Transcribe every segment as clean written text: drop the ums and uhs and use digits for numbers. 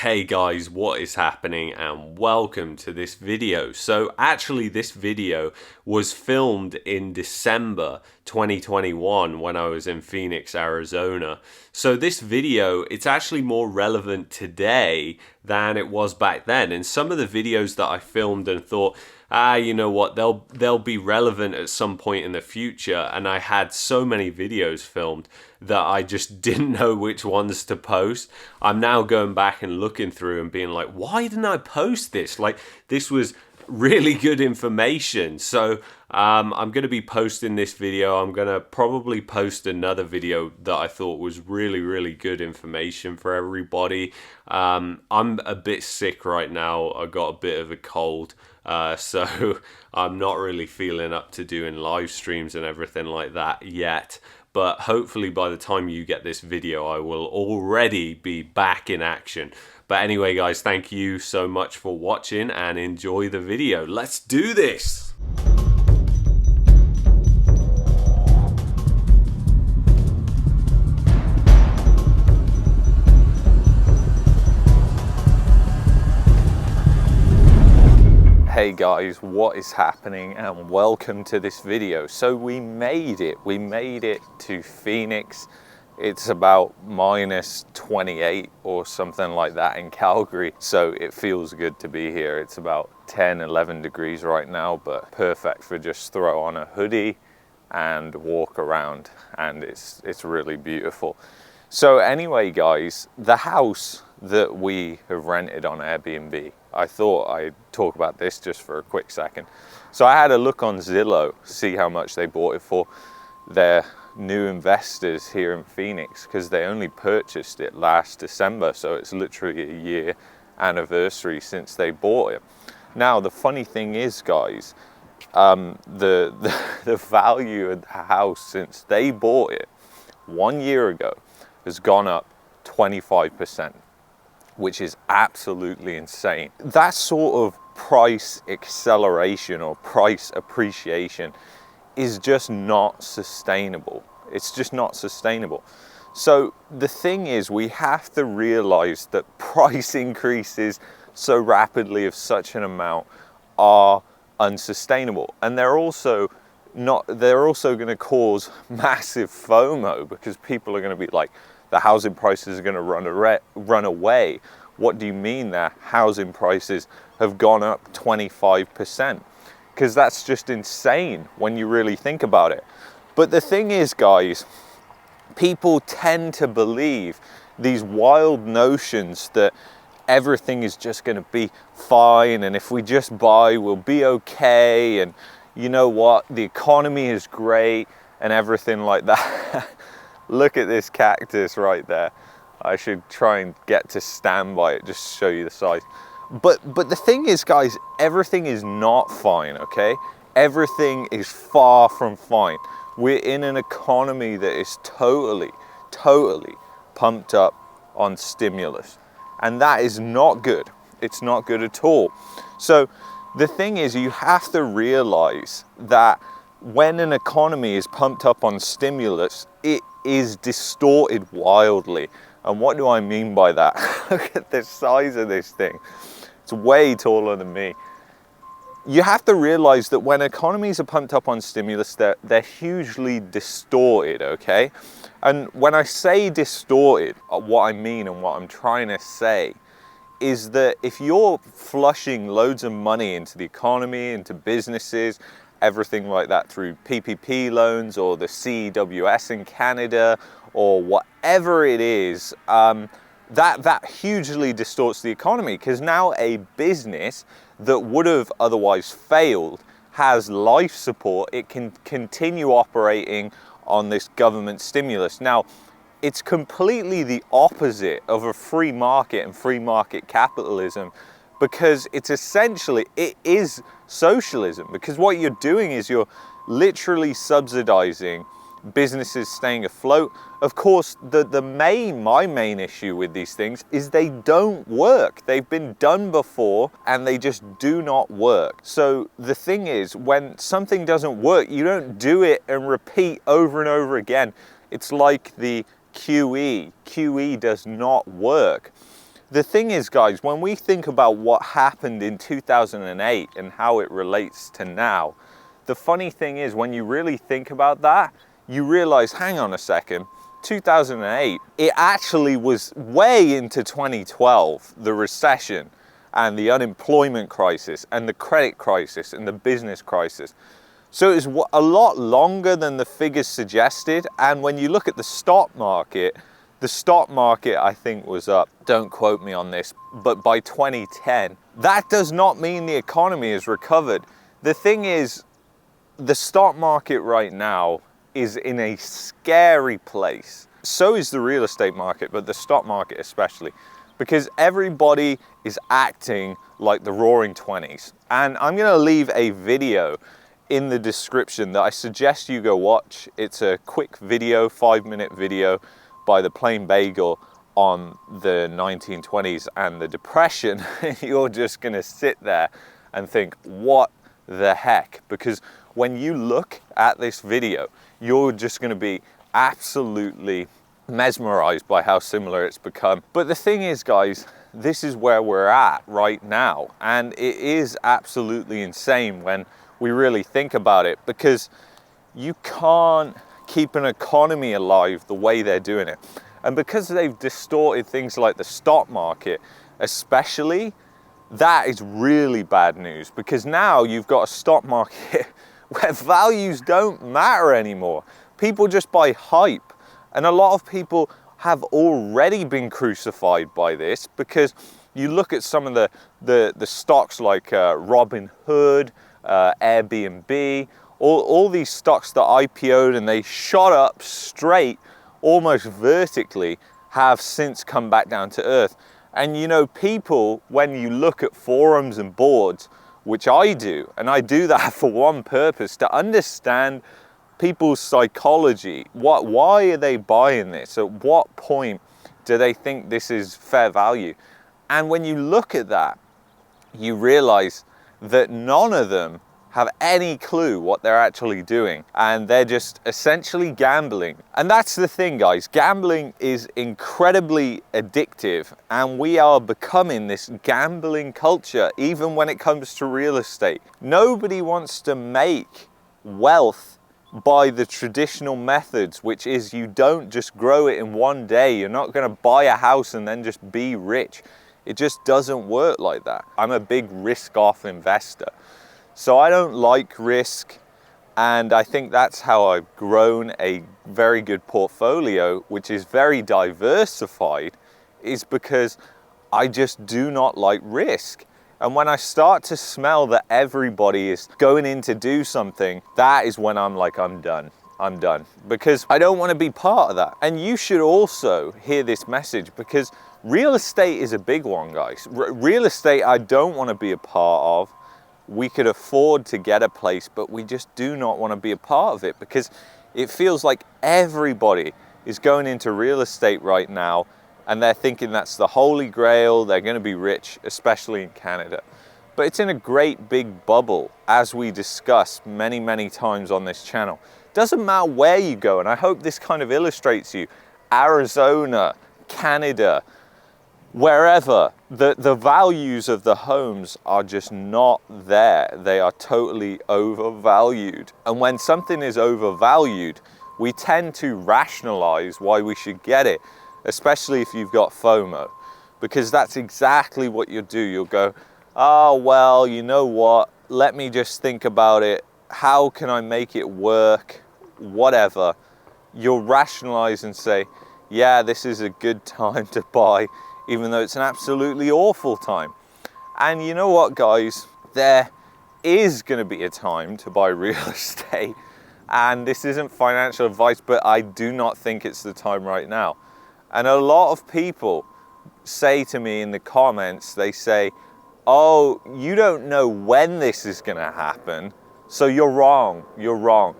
Hey guys, what is happening and welcome to this video. So actually this video was filmed in December 2021 when I was in Phoenix, Arizona. So this video, it's actually more relevant today than it was back then. And some of the videos that I filmed and thought, you know what, they'll be relevant at some point in the future, and I had so many videos filmed that I just didn't know which ones to post. I'm now going back and looking through and being like, why didn't I post this? Like, this was really good information. So I'm going to be posting this video. I'm going to probably post another video that I thought was really good information for everybody. I'm a bit sick right now. I got a bit of a cold. So I'm not really feeling up to doing live streams and everything like that yet. But hopefully by the time you get this video, I will already be back in action. But anyway, guys, thank you so much for watching and enjoy the video. Let's do this. Hey guys, what is happening and welcome to this video. So we made it to Phoenix. It's about minus 28 or something like that in Calgary. So it feels good to be here. It's about 10, 11 degrees right now, but perfect for just throw on a hoodie and walk around, and it's really beautiful. So anyway guys, the house that we have rented on Airbnb, I thought I'd talk about this just for a quick second. So I had a look on Zillow, see how much they bought it for. They're new investors here in Phoenix because they only purchased it last December, so it's literally a year anniversary since they bought it. Now the funny thing is, guys, the value of the house since they bought it 1 year ago has gone up 25%, which is absolutely insane. That sort of price acceleration or price appreciation is just not sustainable. It's just not sustainable. So the thing is, we have to realize that price increases so rapidly of such an amount are unsustainable. And they're also going to cause massive FOMO because people are going to be like, the housing prices are going to run away. What do you mean that housing prices have gone up 25%? Because that's just insane when you really think about it. But the thing is, guys, people tend to believe these wild notions that everything is just going to be fine, and if we just buy, we'll be okay, and you know what, the economy is great and everything like that. Look at this cactus right there. I should try and get to stand by it just to show you the size. But the thing is, guys, everything is not fine, okay? Everything is far from fine. We're in an economy that is totally pumped up on stimulus. And that is not good. It's not good at all. So the thing is, you have to realize that when an economy is pumped up on stimulus, it is distorted wildly. And what do I mean by that? Look at the size of this thing. It's way taller than me. You have to realize that when economies are pumped up on stimulus, they're hugely distorted, okay? And when I say distorted, what I mean and what I'm trying to say is that if you're flushing loads of money into the economy, into businesses, everything like that through PPP loans or the CEWS in Canada or whatever it is, that hugely distorts the economy, because now a business that would have otherwise failed has life support. It can continue operating on this government stimulus. Now, it's completely the opposite of a free market and free market capitalism, because it's essentially, it is socialism, because what you're doing is you're literally subsidizing businesses staying afloat. Of course, my main issue with these things is they don't work. They've been done before and they just do not work. So the thing is, when something doesn't work, you don't do it and repeat over and over again. It's like the QE. QE does not work. The thing is, guys, when we think about what happened in 2008 and how it relates to now, the funny thing is when you really think about that, you realize, hang on a second, 2008, it actually was way into 2012, the recession and the unemployment crisis and the credit crisis and the business crisis. So it was a lot longer than the figures suggested. And when you look at the stock market, I think was up, don't quote me on this, but by 2010, that does not mean the economy has recovered. The thing is, the stock market right now is in a scary place. So is the real estate market, but the stock market especially, because everybody is acting like the roaring 20s. And I'm gonna leave a video in the description that I suggest you go watch. It's a quick video, 5-minute video by the Plain Bagel on the 1920s and the Depression. You're just gonna sit there and think, what the heck? Because when you look at this video, you're just gonna be absolutely mesmerized by how similar it's become. But the thing is, guys, this is where we're at right now. And it is absolutely insane when we really think about it, because you can't keep an economy alive the way they're doing it. And because they've distorted things like the stock market, especially, that is really bad news, because now you've got a stock market where values don't matter anymore. People just buy hype. And a lot of people have already been crucified by this, because you look at some of the stocks like Robinhood, AirBnB, all these stocks that IPO'd and they shot up straight, almost vertically, have since come back down to earth. And you know, people, when you look at forums and boards, which I do, and I do that for one purpose, to understand people's psychology. Why are they buying this? At what point do they think this is fair value? And when you look at that, you realize that none of them have any clue what they're actually doing, and they're just essentially gambling. And that's the thing, guys. Gambling is incredibly addictive, and we are becoming this gambling culture, even when it comes to real estate. Nobody wants to make wealth by the traditional methods, which is you don't just grow it in one day. You're not going to buy a house and then just be rich. It just doesn't work like that. I'm a big risk-off investor. So I don't like risk, and I think that's how I've grown a very good portfolio, which is very diversified, is because I just do not like risk. And when I start to smell that everybody is going in to do something, that is when I'm like, I'm done. I'm done. Because I don't want to be part of that. And you should also hear this message, because real estate is a big one, guys. Real estate, I don't want to be a part of. We could afford to get a place, but we just do not want to be a part of it, because it feels like everybody is going into real estate right now and they're thinking that's the holy grail, they're going to be rich, especially in Canada. But it's in a great big bubble, as we discuss many, many times on this channel. Doesn't matter where you go, and I hope this kind of illustrates you. Arizona, Canada, wherever, the values of the homes are just not there. They are totally overvalued. And when something is overvalued, we tend to rationalize why we should get it, especially if you've got FOMO, because that's exactly what you'll do. You'll go, oh, well, you know what? Let me just think about it. How can I make it work? Whatever. You'll rationalize and say, yeah, this is a good time to buy, even though it's an absolutely awful time. And you know what, guys? There is going to be a time to buy real estate. And this isn't financial advice, but I do not think it's the time right now. And a lot of people say to me in the comments, they say, oh, you don't know when this is going to happen, so you're wrong, you're wrong.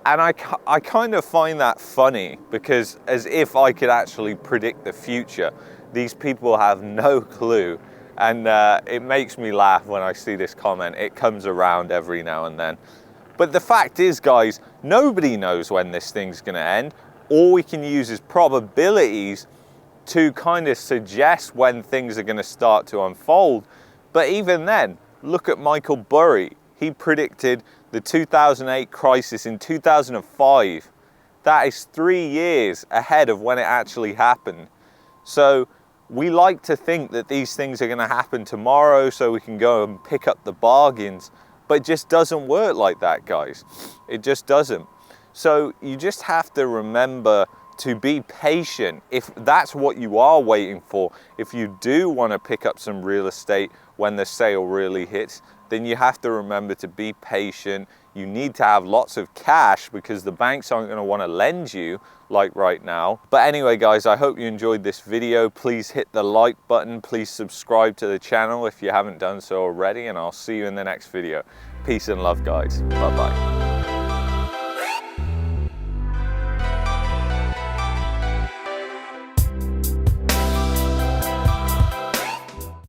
And I kind of find that funny, because as if I could actually predict the future. These people have no clue, and it makes me laugh when I see this comment. It comes around every now and then. But the fact is, guys, nobody knows when this thing's going to end. All we can use is probabilities to kind of suggest when things are going to start to unfold. But even then, look at Michael Burry. He predicted the 2008 crisis in 2005. That is 3 years ahead of when it actually happened. So we like to think that these things are going to happen tomorrow so we can go and pick up the bargains, but it just doesn't work like that, guys. It just doesn't. So you just have to remember to be patient. If that's what you are waiting for, if you do want to pick up some real estate when the sale really hits, then you have to remember to be patient. You need to have lots of cash because the banks aren't going to want to lend you like right now. But anyway, guys, I hope you enjoyed this video. Please hit the like button. Please subscribe to the channel if you haven't done so already, and I'll see you in the next video. Peace and love, guys. Bye-bye.